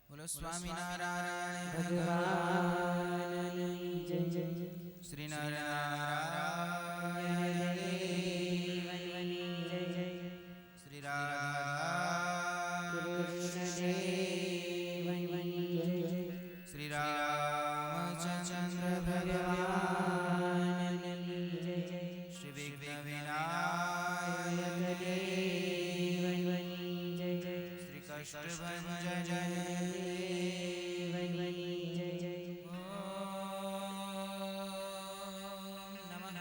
बोलो स्वामीनारायण भगवान जय जय श्री नारायण देव जय जय श्री राधा कृष्ण देव जय जय श्री रामचंद्र भगवान जय जय श्री विघ्न विनायक देव जय जय श्री कष्टभंजन जय देव जय जय नमः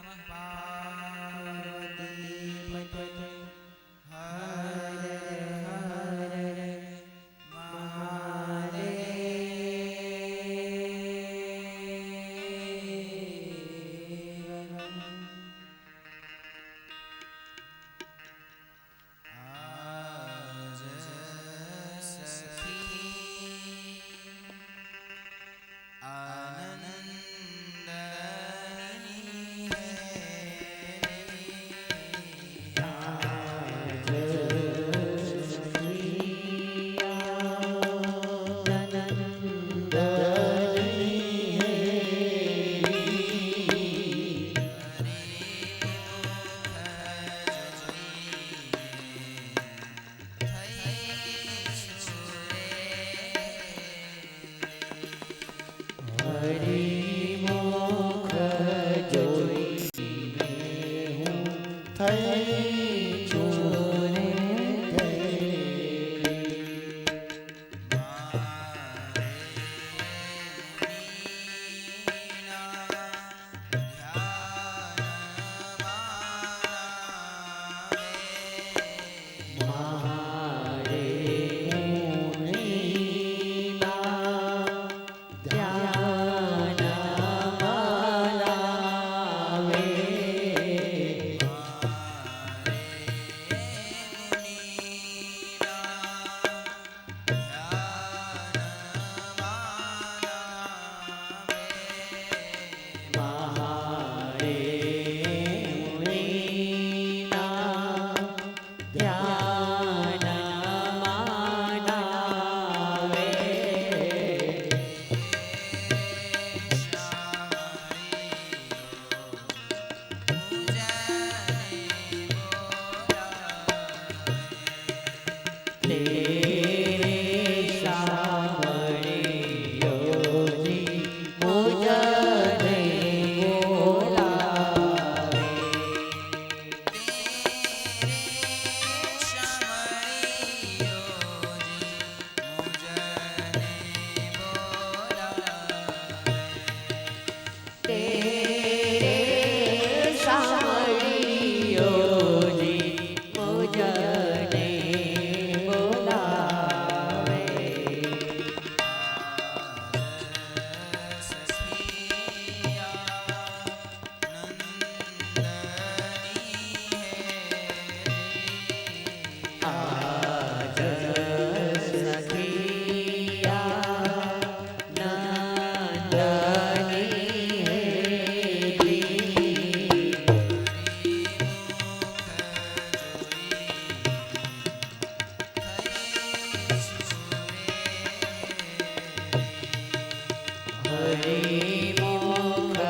હરિમુખ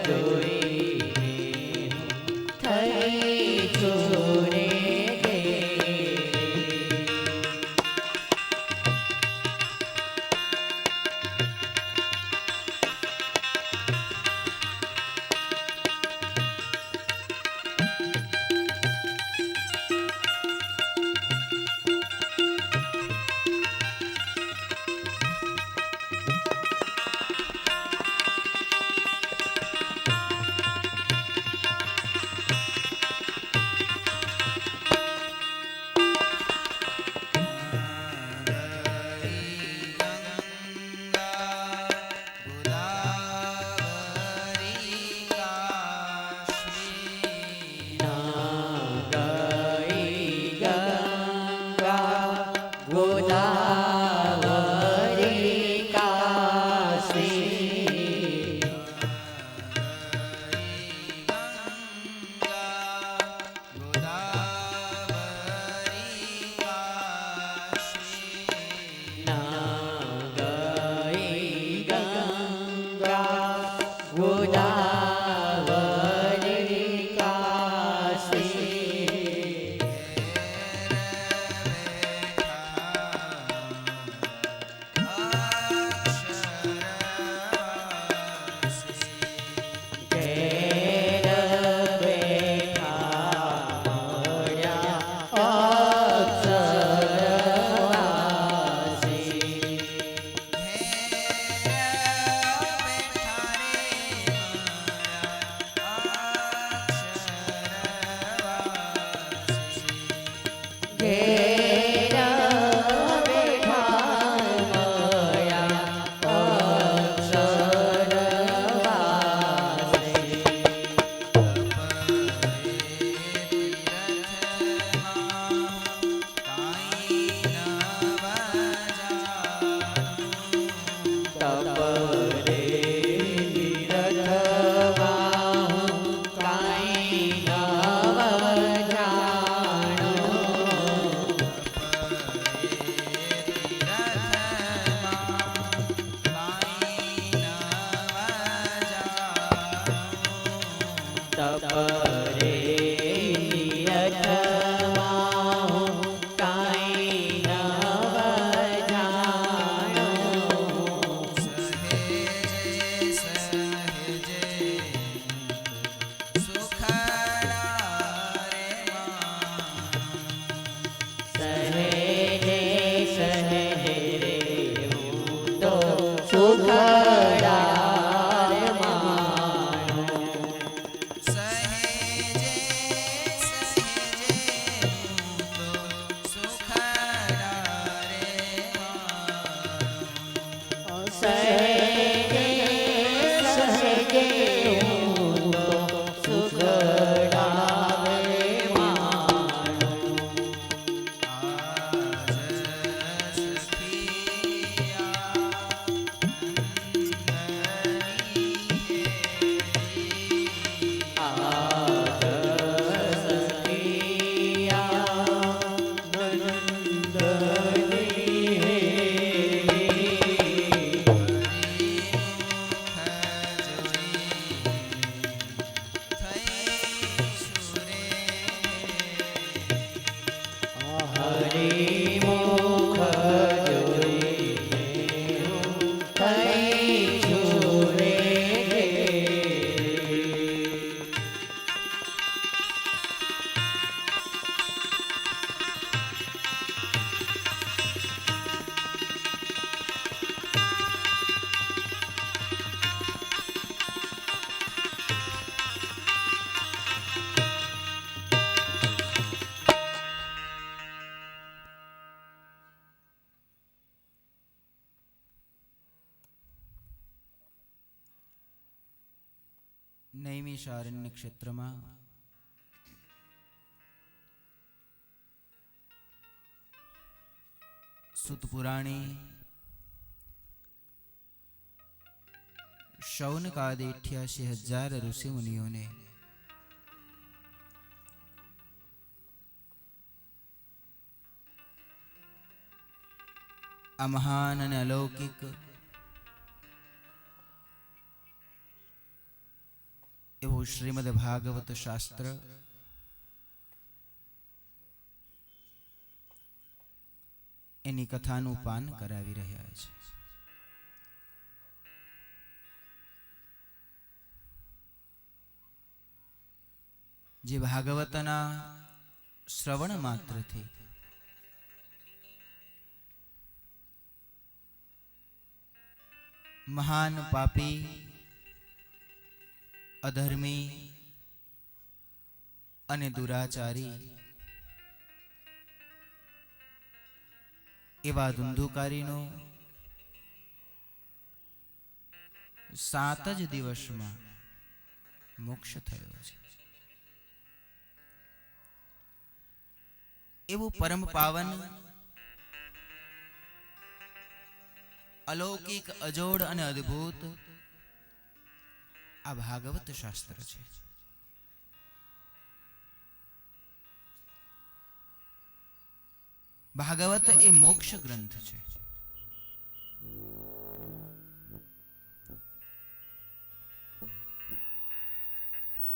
જોઈને થઈ છું રે નૈમિષારણ્ય ક્ષેત્રમાં સુત પુરાણે શૌનકાદે 88,000 ઋષિ મુનિઓને આ મહાન અને અલૌકિક એવું શ્રીમદ ભાગવત શાસ્ત્ર એની કથાનું પાન કરાવી રહ્યા છે. જે ભાગવતના શ્રવણ માત્રથી મહાન પાપી, અધર્મી અને દુરાચારી એવા ધુંધુકારીનો 7 જ દિવસમાં મોક્ષ થયો છે. એવું પરમ પાવન, અલૌકિક, અજોડ અને અદ્ભુત આ ભાગવત શાસ્ત્ર છે. ભાગવત એ મોક્ષ ગ્રંથ છે.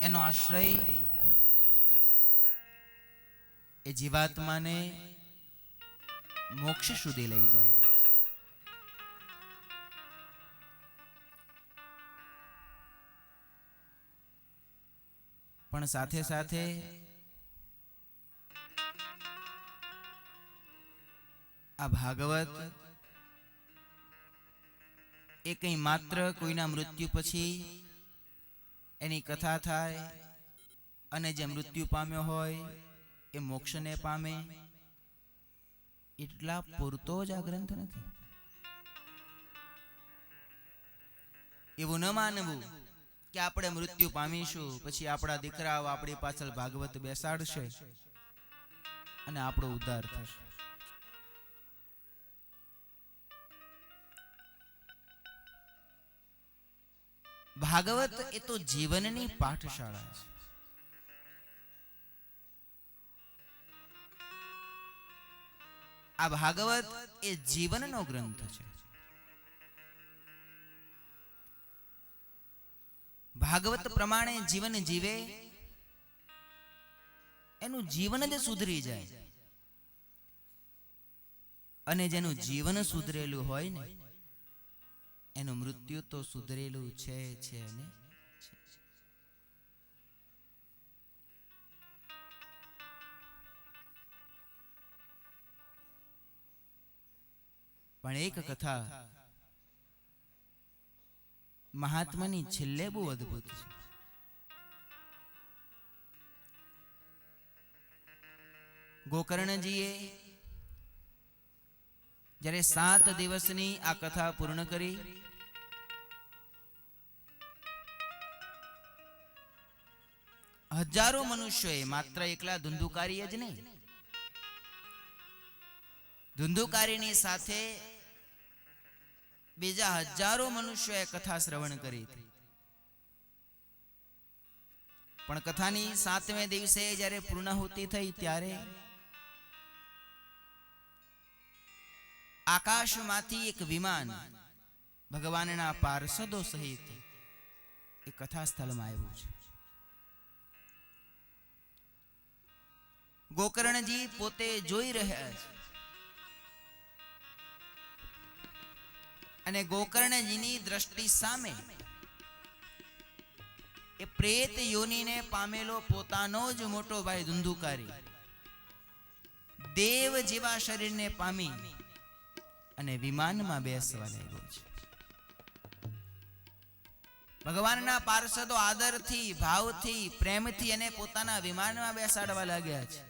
એનો આશ્રય એ જીવાત્માને મોક્ષ સુધી લઈ જાય છે. પણ સાથે સાથે આ ભાગવત એ કંઈ માત્ર કોઈના મૃત્યુ પછી એની કથા થાય અને જે મૃત્યુ પામ્યો હોય એ મોક્ષને પામે એટલા પૂરતો જ આ ગ્રંથ નથી. એવું ન માનવું કે આપણે મૃત્યુ પામીશું પછી આપણા દીકરાઓ આપણી પાછળ ભાગવત બેસાડશે અને આપણો ઉદ્ધાર થશે. ભાગવત એ તો જીવનની પાઠશાળા છે. આ ભાગવત એ જીવનનો ગ્રંથ છે. ભાગવત પ્રમાણે જીવન જીવે એનું જીવન જ સુધરી જાય, અને જેનું જીવન સુધરેલું હોય ને એનું મૃત્યુ તો સુધરેલું છે અને છે. પણ એક કથા મહાત્માની છેલ્લે બહુ અદ્ભુત છે. ગોકર્ણજીએ જ્યારે 7 દિવસની આ કથા પૂર્ણ કરી, હજારો મનુષ્યોએ, માત્ર એકલા ધુંધુકારી જ નહીં, ધુંધુકારીની સાથે બીજા હજારો મનુષ્યોએ કથા શ્રવણ કરી. પણ કથાની 7મે દિવસે જ્યારે પૂર્ણાહુતિ થઈ ત્યારે આકાશમાંથી એક વિમાન ભગવાનના પાર્ષદો સહિત એ કથા સ્થળમાં આવ્યું છે. ગોકર્ણજી પોતે જોઈ રહ્યા છે અને ગોકર્ણજીની દ્રષ્ટિ સામે એ પ્રેત યોનિને પામેલો પોતાનો જ મોટો ભાઈ ધુંધુકારી દેવ જેવા શરીરને પામી અને વિમાનમાં બેસવા લાગ્યો છે. ભગવાનના પાર્ષદો આદરથી, ભાવથી, પ્રેમથી એને પોતાના વિમાનમાં બેસાડવા લાગ્યા છે.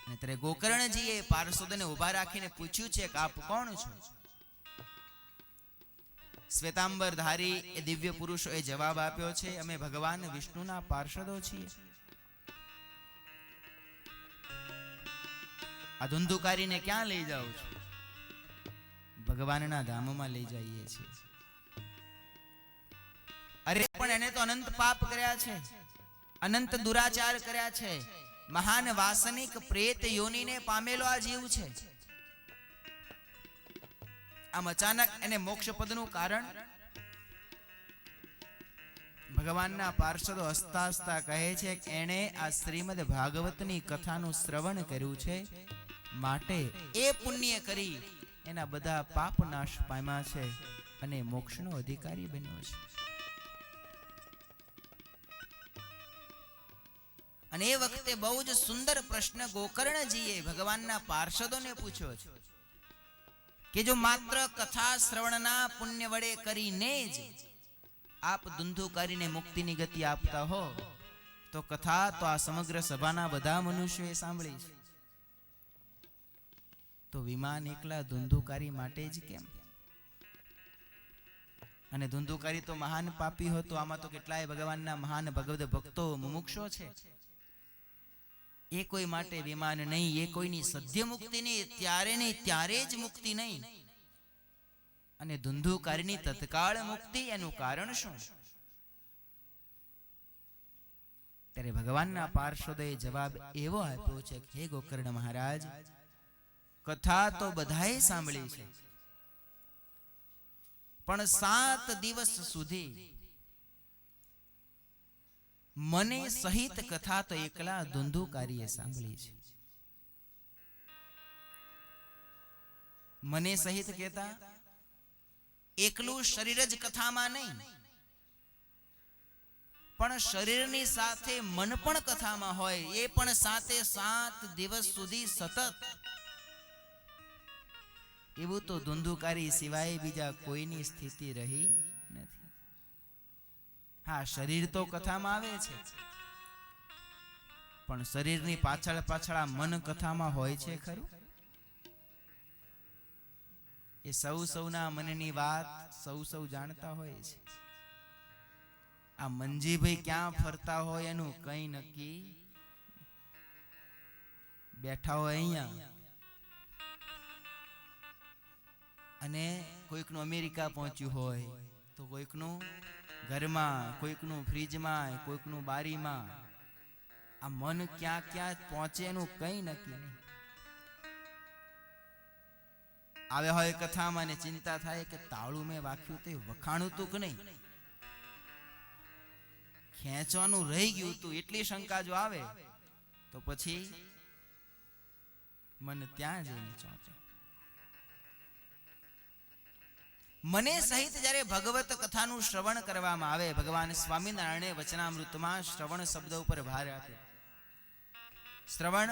અને ત્યારે ગોકર્ણજીએ પાર્ષદોને ઉભા રાખીને પૂછ્યું છે કે આપ કોણ છો? શ્વેતાંબર ધારી એ દિવ્ય પુરુષોએ જવાબ આપ્યો છે, અમે ભગવાન વિષ્ણુના પાર્ષદો છીએ. આ ધુંધુકારીને ક્યાં લઈ જાઓ છો? ભગવાનના ધામમાં લઈ જઈએ છીએ. અરે પણ એને તો અનંત પાપ કર્યા છે, અનંત દુરાચાર કર્યા છે, મહાન વાસનિક પ્રેત યોનિને પામેલો આ જીવ છે. આમ અચાનક એને મોક્ષ પદનું કારણ ભગવાનના પાર્ષદો હસતા હસતા કહે છે કે એણે આ શ્રીમદ ભાગવતની કથાનું શ્રવણ કર્યું છે, માટે એ પુણ્ય કરી એના બધા પાપ નાશ પામ્યા છે અને મોક્ષનો અધિકારી બન્યો છે. અને એ વખતે બહુ જ સુંદર પ્રશ્ન ગોકર્ણજીએ ભગવાનના પાર્ષદોને પૂછ્યો છે કે જો માત્ર કથા શ્રવણના પુણ્ય વડે કરીને જ આપ ધુંધુકારીને મુક્તિની ગતિ આપતા હો તો કથા તો આ સમગ્ર સભાના બધા મનુષ્યોએ સાંભળી છે, તો વિમાન એકલા ધુંધુકારી માટે જ કેમ? અને ધુંધુકારી તો મહાન પાપી હતો. આમાં તો કેટલાય ભગવાનના મહાન ભગવદ ભક્તો મુમુક્ષો છે. એ કોઈ માટે વિમાન નહીં, એ કોઈની સદ્ય મુક્તિ નહીં, ત્યારે જ મુક્તિ નહીં. અને ધુંધુકારીની તત્કાળ મુક્તિ, એનું કારણ શું? ત્યારે ભગવાનના પાર્ષદોએ જવાબ એવો આપ્યો છે કે હે ગોકર્ણ મહારાજ, કથા તો બધાએ સાંભળી છે, પણ 7 દિવસ સુધી મને સહિત કથા તો એકલા ધુંધુકારીએ સાંભળી છે. મને સહિત કહેતા એકલું શરીર જ કથામાં નહીં, પણ શરીરની સાથે મન પણ કથામાં હોય, એ પણ 7 દિવસ સુધી સતત. એવું તો ધુંધુકારી સિવાય બીજા કોઈની સ્થિતિ રહી નથી. હા, શરીર તો કથામાં આવે છે, પણ શરીરની પાછળ આ મન કથામાં હોય છે ખરું? એ સૌના મનની વાત સૌ જાણતા હોય છે. આ મંજીભાઈ ક્યાં ફરતા હોય એનું કઈ નક્કી. બેઠા હોય અહીંયા અને કોઈકનું અમેરિકા પહોંચ્યું હોય, તો કોઈકનું ઘરમાં, કોઈકનું ફ્રીજમાં, કોઈકનું બારીમાં. આ મન ક્યાં પહોંચે એનું કઈ નક્કી નહીં. આવે હોય કથામાં ને ચિંતા થાય કે તાળું મેં વાખ્યું તે વખાણું તું કે નહીં, ખેંચવાનું રહી ગયું તું, એટલી શંકા જો આવે તો પછી મન ત્યાં જઈને ચોંટે. મને સહિત જ્યારે ભગવત કથાનું શ્રવણ કરવામાં આવે, ભગવાન સ્વામિનારાયણે વચનામૃતમાં શ્રવણ શબ્દ ઉપર ભાર આપ્યો. શ્રવણ,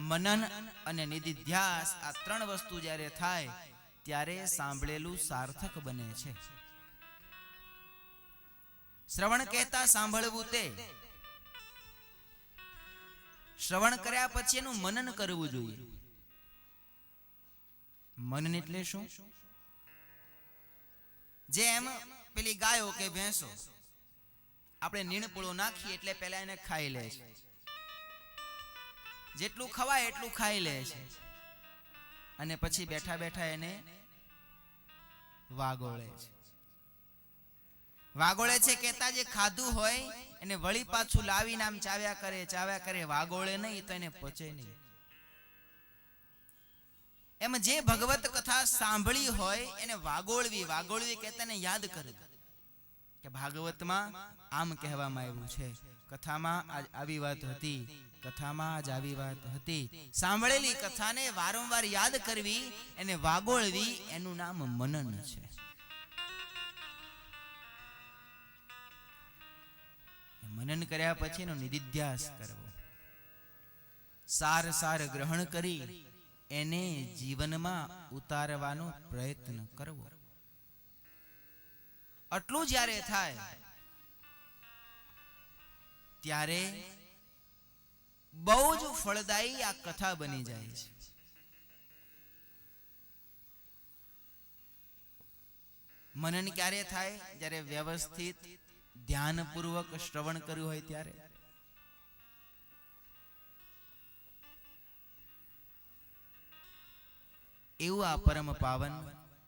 મનન અને નિધિધ્યાસ, આ 3 વસ્તુ જ્યારે થાય ત્યારે સાંભળેલું સાર્થક બને છે. શ્રવણ કહેતા સાંભળવું તે, શ્રવણ કર્યા પછી એનું મનન કરવું જોઈએ. મનન એટલે શું? જેમ પેલી ગાયો કે ભેંસો, આપણે નીણપુળો નાખીએ એટલે પેલા એને ખાઈ લે છે, જેટલું ખવાય એટલું ખાઈ લે છે, અને પછી બેઠા બેઠા એને વાગોળે છે. વાગોળે છે કહેતા જે ખાધું હોય એને વળી પાછું લાવીને આમ ચાવ્યા કરે, વાગોળે નહીં તો એને પચે નહીં. એમ જે ભગવત કથા સાંભળી હોય એને વાગોળવી કહેતા એને યાદ કરે કે ભાગવતમાં આમ કહેવામાં આવ્યું છે, કથામાં આજ આવી વાત હતી, કથામાં આજ આવી વાત હતી. સાંભળેલી કથાને વારંવાર યાદ કરવી, એને વાગોળવી, એનું નામ મનન છે. મનન કર્યા પછી એનો નિધિધ્યાસ કરવો, સાર ગ્રહણ કરી એને જીવનમાં ઉતારવાનો પ્રયત્ન કરવો. આટલું જ્યારે થાય ત્યારે બહુ જ ફળદાયી આ કથા બની જાય છે. મનન ક્યારે થાય? જ્યારે વ્યવસ્થિત ધ્યાનપૂર્વક શ્રવણ કર્યું હોય ત્યારે. એવું આ પરમ પાવન,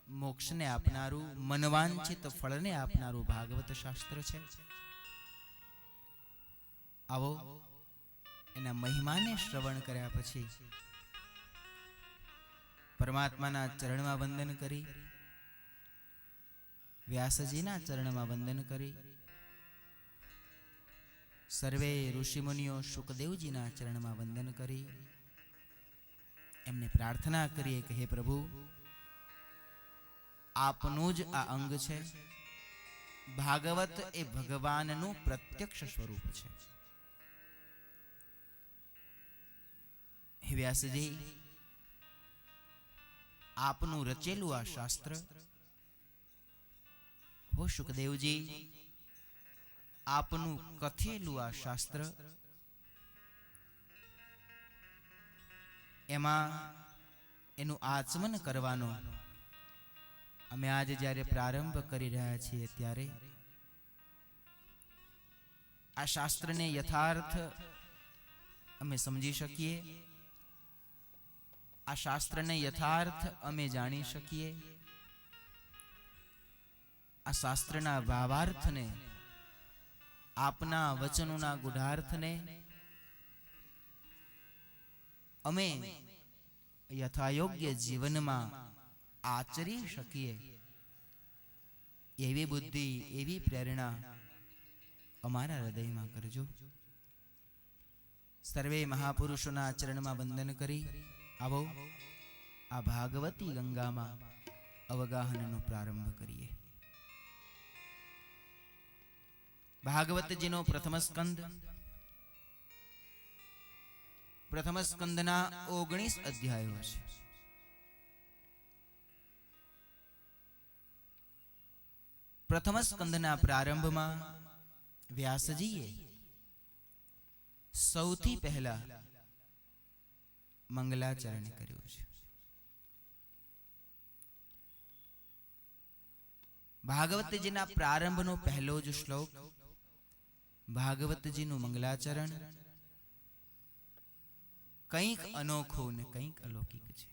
મોક્ષને આપનારું, મનવાંછિત ફળને આપનારું ભાગવત શાસ્ત્ર છે. આવો એના મહિમાને શ્રવણ કર્યા પછી પરમાત્માના ચરણમાં વંદન કરી, વ્યાસજીના ચરણમાં વંદન કરી સર્વે ઋષિમુનિઓ શુકદેવજીના ચરણમાં વંદન કરી એમને પ્રાર્થના કરીએ કે હે પ્રભુ, આપનું જ આ અંગ છે. ભાગવત એ ભગવાનનું પ્રત્યક્ષ સ્વરૂપ છે. હે વ્યાસજી, આપનું રચેલું આ શાસ્ત્ર, હો શુકદેવજી, આપનું કથેલું આ શાસ્ત્ર, એમાં એનું આચમન કરવાનો અમે આજે જ્યારે પ્રારંભ કરી રહ્યા છીએ ત્યારે આ શાસ્ત્રને યથાર્થ અમે સમજી શકીએ, આ શાસ્ત્રને યથાર્થ અમે જાણી શકીએ, આ શાસ્ત્રના ભાવાર્થને, આપના વચનોના ગુઢાર્થને અમે યથાયોગ્ય જીવનમાં આચરી શકીએ એવી બુદ્ધિ, એવી પ્રેરણા અમારા હૃદયમાં કરજો. સર્વે મહાપુરુષોના ચરણમાં વંદન કરી આવો આ ભાગવતી ગંગામાં અવગાહનનો પ્રારંભ કરીએ. ભાગવતજીનો પ્રથમ સ્કંદના 19 અધ્યાયો છે. પ્રથમ સ્કંદના પ્રારંભમાં વ્યાસજીએ સૌથી પહેલા મંગલાચરણ કર્યું છે. ભાગવતજીના પ્રારંભનો પહેલો જ શ્લોક ભાગવતજીનું મંગલાચરણ કંઈક અનોખું ને કંઈક અલૌકિક છે.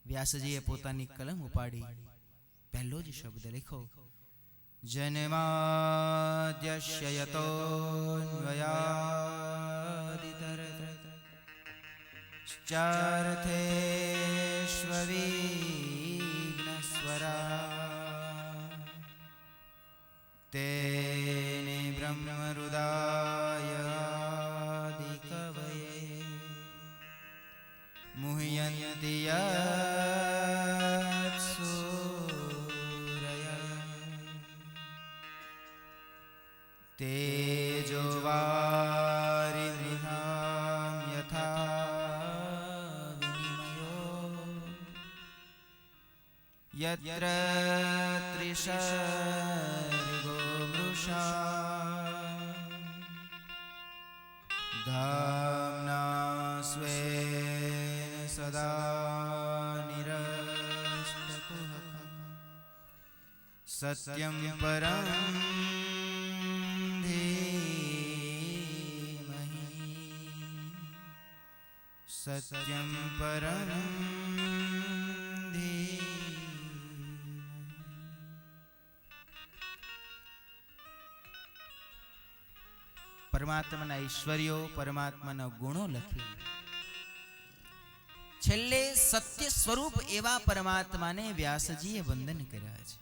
વ્યાસજીએ પોતાની કલમ ઉપાડી પહેલો જ શબ્દ લખ્યો, જન્માદ્યસ્ય યતોન્વયાદિતરતશ્ચાર્થેષ્વવિઘ્નસ્વરા તેને બ્રહ્મહૃદાયાદિકવયે મુહ્યન્તિ તેજો વારિમૃહામ યથા વિનિમયો યત્ર ત્રિસર્ગો મૃષા ધામ્ના સ્વેન સદા નિરસ્તકુહકં સત્યં પરમ સત્યં પરમ પરમાત્માના ઐશ્વર્યો, પરમાત્માના ગુણો લખી છેલ્લે સત્ય સ્વરૂપ એવા પરમાત્માને વ્યાસજીએ વંદન કર્યા છે.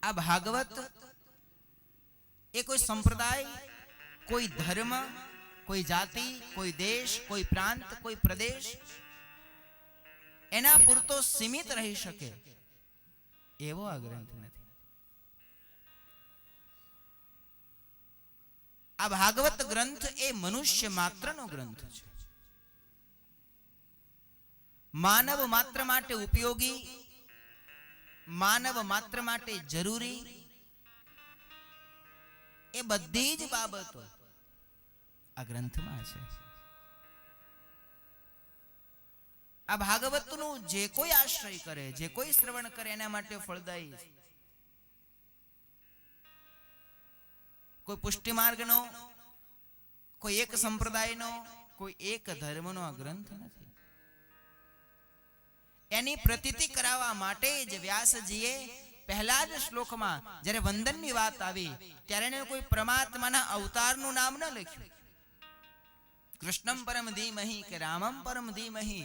આ ભાગવત એ કોઈ સંપ્રદાય, કોઈ ધર્મ, કોઈ જાતિ, કોઈ દેશ, કોઈ પ્રાંત, કોઈ પ્રદેશ એના પૂરતો સીમિત રહી શકે એવો આ ગ્રંથ નથી. આ ભાગવત ગ્રંથ એ મનુષ્ય માત્રનો ગ્રંથ છે. માનવ માત્ર માટે ઉપયોગી, માનવ માત્ર માટે જરૂરી એ બધી જ બાબતો આ ગ્રંથમાં છે. આ ભાગવતનું જે કોઈ આશ્રય કરે, જે કોઈ શ્રવણ કરે એના માટે ફળદાયી છે. કોઈ પુષ્ટિ માર્ગનો, કોઈ એક સંપ્રદાયનો, કોઈ એક ધર્મનો આ ગ્રંથ નથી. એની પ્રતીતિ કરાવવા માટે જ વ્યાસજીએ પહેલા જ શ્લોકમાં જ્યારે વંદનની વાત આવી ત્યારે એને કોઈ પરમાત્માના અવતારનું નામ ન લખ્યું. કૃષ્ણમ પરમ ધીમહિ કે રામમ પરમ ધીમહિ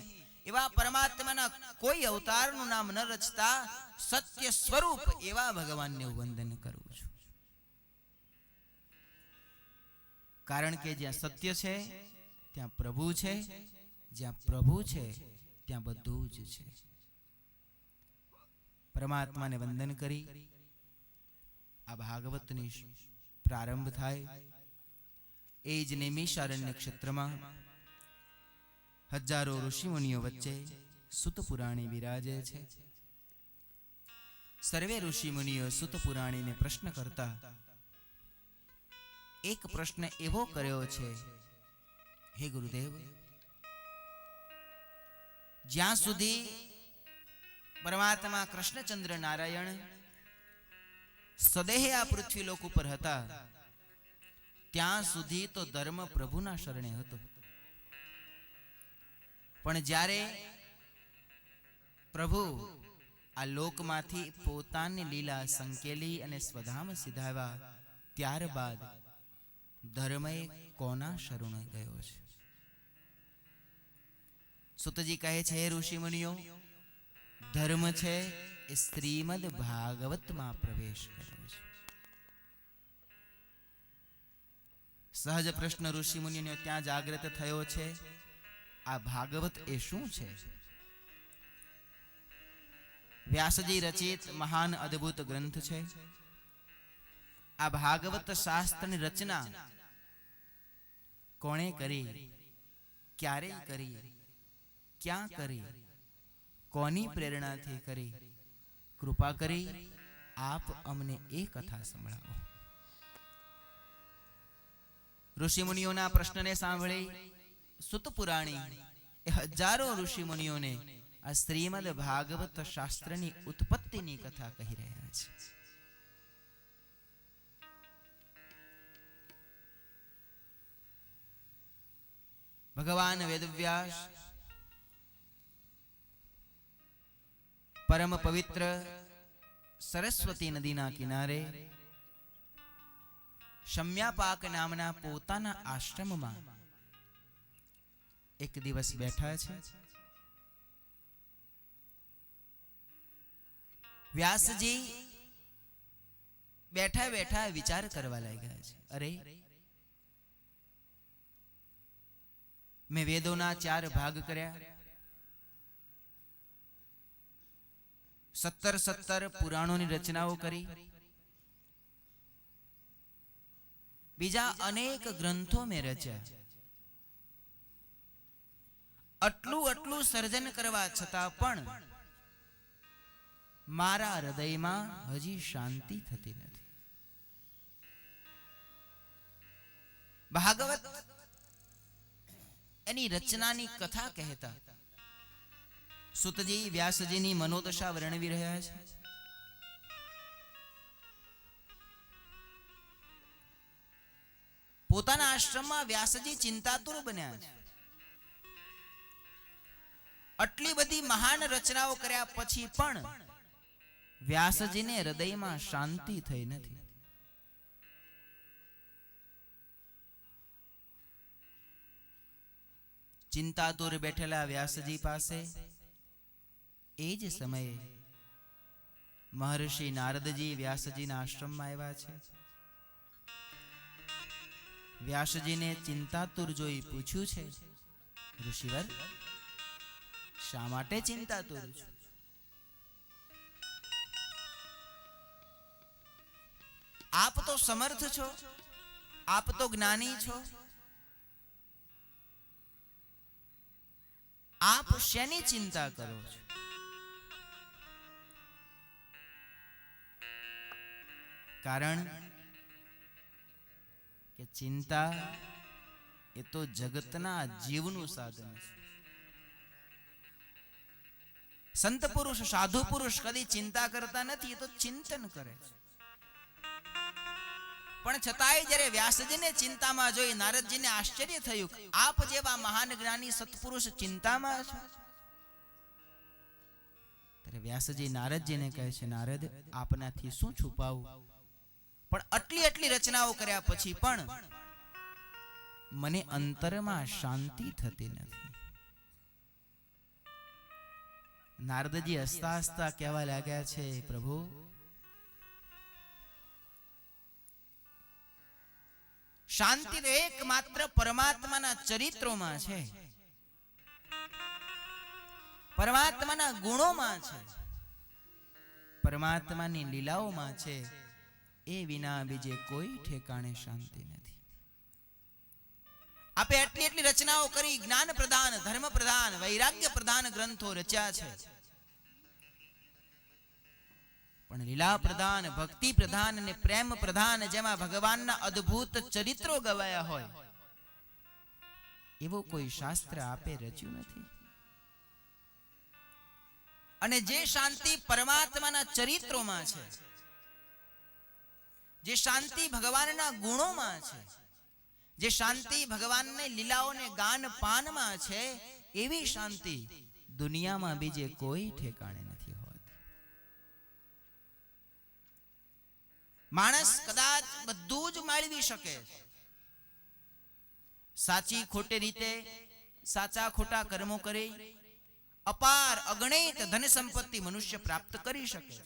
એવા પરમાત્માના કોઈ અવતારનું નામ ન રચતા સત્ય સ્વરૂપ એવા ભગવાનને હું વંદન કરું છું. કારણ કે જ્યાં સત્ય છે ત્યાં પ્રભુ છે, જ્યાં પ્રભુ છે ત્યાં બધું જ છે. પરમાત્માને વંદન કરી આ ભાગવતની પ્રારંભ થાય. એ જ નૈમિષારણ્ય ક્ષેત્રમાં હજારો ઋષિમુનિઓ વચ્ચે સુત પુરાણી વિરાજે છે. સર્વે ઋષિમુનિઓ સુત પુરાણીને પ્રશ્ન કરતા એક પ્રશ્ન એવો કર્યો છે, હે ગુરુદેવ, જ્યાં સુધી પરમાત્મા કૃષ્ણચંદ્ર નારાયણ સદેહ આ પૃથ્વી લોક ઉપર હતા ત્યાં સુધી તો ધર્મ પ્રભુના શરણે હતો. પણ જ્યારે પ્રભુ આ લોકમાંથી પોતાની લીલા સંકેલી અને સ્વધામ સિધાવ્યા ત્યારબાદ ધર્મ કોના શરણે ગયો છે? સુતજી કહે છે, હે ઋષિ મુનિઓ, ધર્મ છે એ શ્રીમદ ભાગવતમાં પ્રવેશ કર્યો છે. સહજ પ્રશ્ન ઋષિ મુનિઓને ત્યાં જાગૃત થયો છે, આ ભાગવત એ શું છે? વ્યાસજી રચિત મહાન અદ્ભુત ગ્રંથ છે. આ ભાગવત શાસ્ત્રની રચના કોણે કરી, ક્યારે કરી, ક્યાં કરી, કોની પ્રેરણાથી કરી? કૃપા કરી આપ અમને એ કથા સંભળાવો. ઋષિમુનિઓના પ્રશ્નને સાંભળી સુત પુરાણી એ હજારો ઋષિમુનિઓને આ શ્રીમદ ભાગવત શાસ્ત્રની ઉત્પત્તિની કથા કહી રહ્યા છે. ભગવાન વેદવ્યાસ પરમ પવિત્ર સરસ્વતી નદીના કિનારે શમ્યાપાક નામના પોતાના આશ્રમમાં એક દિવસ બેઠા છે. વ્યાસજી બેઠા બેઠા વિચાર કરવા લાગ્યા છે, અરે મેં વેદોના 4 ભાગ કર્યા, 17 પુરાણોની રચનાઓ કરી, બીજા અનેક ગ્રંથો મેં રચ્યા. આટલું સર્જન કરવા છતાં પણ મારા હૃદયમાં હજી શાંતિ થતી નથી. ભાગવત એની રચનાની કથા કહેતા સુતજી વ્યાસજીની મનોદશા વર્ણવી રહ્યા છે. પોતાના આશ્રમમાં વ્યાસજી ચિંતાતુર બન્યા છે. આટલી બધી મહાન રચનાઓ કર્યા પછી પણ વ્યાસજીને હૃદયમાં શાંતિ થઈ નથી. ચિંતાતુર બેઠેલા વ્યાસજી પાસે એ જ સમયે મહર્ષિ નારદજી વ્યાસજીના આશ્રમમાં આવ્યા છે. વ્યાસજીને ચિંતાતુર જોઈ પૂછ્યું છે, ઋષિવર, શા માટે ચિંતાતુર છો? આપ તો સમર્થ છો, આપ તો જ્ઞાની છો, આપ શેની ચિંતા કરો છો? કારણ કે ચિંતા એ તો જગતના જીવનું સાધન છે. સંત પુરુષ, સાધુ પુરુષ કદી ચિંતા કરતા નથી, એ તો ચિંતન કરે છે. પણ છતાંય જ્યારે વ્યાસજીને ચિંતામાં જોઈ નારદજીને આશ્ચર્ય થયું, આપ જેવા મહાન જ્ઞાની સત્પુરુષ ચિંતામાં છો? ત્યારે વ્યાસજી નારદજીને કહે છે, નારદ, આપનાથી શું છુપાવું, પણ આટલી રચનાઓ કર્યા પછી પણ મને અંતરમાં શાંતિ થતી નથી. નારદજી હસતા હસતા કહેવા લાગ્યા છે, પ્રભુ શાંતિ તો એકમાત્ર પરમાત્માના ચરિત્રોમાં છે, પરમાત્માના ગુણોમાં છે, પરમાત્માની લીલાઓમાં છે. એ વિના બીજે કોઈ ઠેકાણે શાંતિ નથી. આપે એટલી એટલી રચનાઓ કરી, જ્ઞાન પ્રધાન, ધર્મ પ્રધાન, વૈરાગ્ય પ્રધાન ગ્રંથો રચ્યા છે, પણ લીલા પ્રધાન, ભક્તિ પ્રધાન અને પ્રેમ પ્રધાન, જેમાં ભગવાનના અદ્ભુત ચરિત્રો ગવાયા હોય, એવો કોઈ શાસ્ત્ર આપે રચ્યું નથી. અને જે શાંતિ પરમાત્માના ચરિત્રોમાં છે, જે શાંતિ ભગવાનના ગુણોમાં છે, જે શાંતિ ભગવાનની લીલાઓને ગાન પાનમાં છે, એવી શાંતિ દુનિયામાં બીજે કોઈ ઠેકાણે નથી હોતી. માણસ કદાચ બધું જ મેળવી શકે, સાચી ખોટી રીતે સાચા ખોટા કર્મો કરી અપાર અગણિત ધન સંપત્તિ મનુષ્ય પ્રાપ્ત કરી શકે,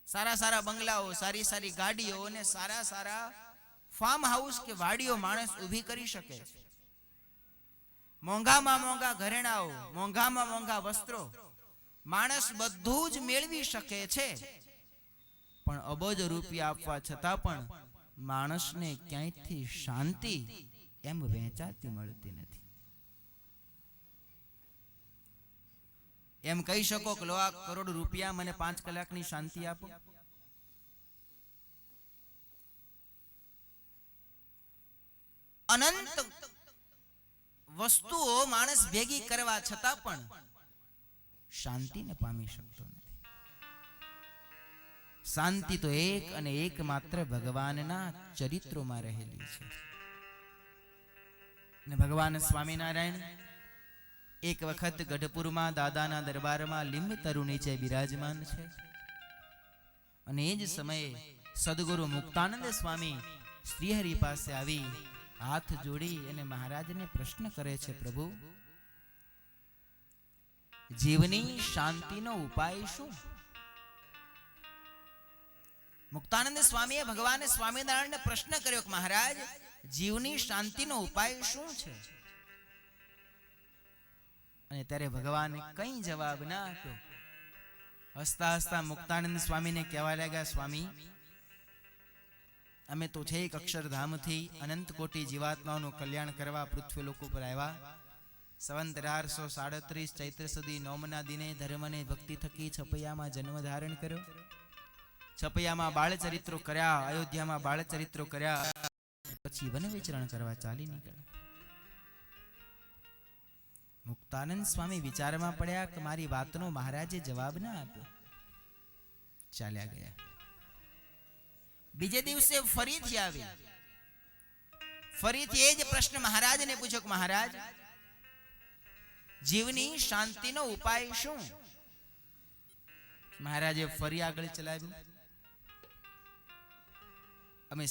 સારા સારા બંગલાઓ, સારી સારી ગાડીઓ અને સારા સારા ફાર્મ હાઉસ કે વાડીઓ માણસ ઊભી કરી શકે, મોંઘામાં મોંઘા ઘરેણાઓ, મોંઘામાં મોંઘા વસ્ત્રો, માણસ બધું જ મેળવી શકે છે. પણ અબજ રૂપિયા આપવા છતાં પણ માણસને ક્યાંયથી શાંતિ એમ વહેંચાતી મળતી નથી. એમ કહી શકો કે લો આ કરોડ રૂપિયા મને 5 કલાકની શાંતિ આપો. અનંત વસ્તુઓ માણસ ભેગી કરવા છતાં પણ શાંતિને પામી શકતો નથી. શાંતિ તો એક અને એક માત્ર ભગવાનના ચરિત્રોમાં રહેલી છે. અને ભગવાન સ્વામિનારાયણ એક વખત ગઢપુરમાં દાદાના દરબારમાં લીંબ તરુ નીચે બિરાજમાન છે. અને એ જ સમયે સદગુરુ મુક્તાનંદ સ્વામી શ્રીહરિ પાસે આવી હાથ જોડી અને મહારાજને પ્રશ્ન કરે છે, પ્રભુ જીવની શાંતિનો ઉપાય શું? મુક્તાનંદ સ્વામીએ ભગવાન સ્વામિનારાયણને પ્રશ્ન કર્યો કે મહારાજ જીવની શાંતિનો ઉપાય શું છે? અને ત્યારે ભગવાને કઈ જવાબ ના આપ્યો. હસતા હસતા મુક્તાનંદ સ્વામીને કહેવા લાગ્યા, સ્વામી અમે તો છે એક અક્ષરધામથી અનંત કોટી જીવાત્માઓનું કલ્યાણ કરવા પૃથ્વી લોક ઉપર આવ્યા. સંવંત 1837 ચૈત્ર સુધી નોમના દિને ધર્મ અને ભક્તિ થકી છપૈયામાં જન્મ ધારણ કર્યો. છપૈયામાં બાળચરિત્રો કર્યા, અયોધ્યામાં બાળચરિત્રો કર્યા, પછી વન વિચરણ કરવા ચાલી નીકળ્યા. મુક્તાનંદ સ્વામી વિચારમાં પડ્યા કે મારી વાતનો મહારાજે જવાબ ના આપ્યો, ચાલ્યા ગયા. બીજે દિવસે ફરીથી આવી, ફરીથી એ જ પ્રશ્ન મહારાજને પૂછ્યો કે મહારાજ જીવની શાંતિનો ઉપાય શું? મહારાજે ફરી આગળ ચલાવ્યું. અમે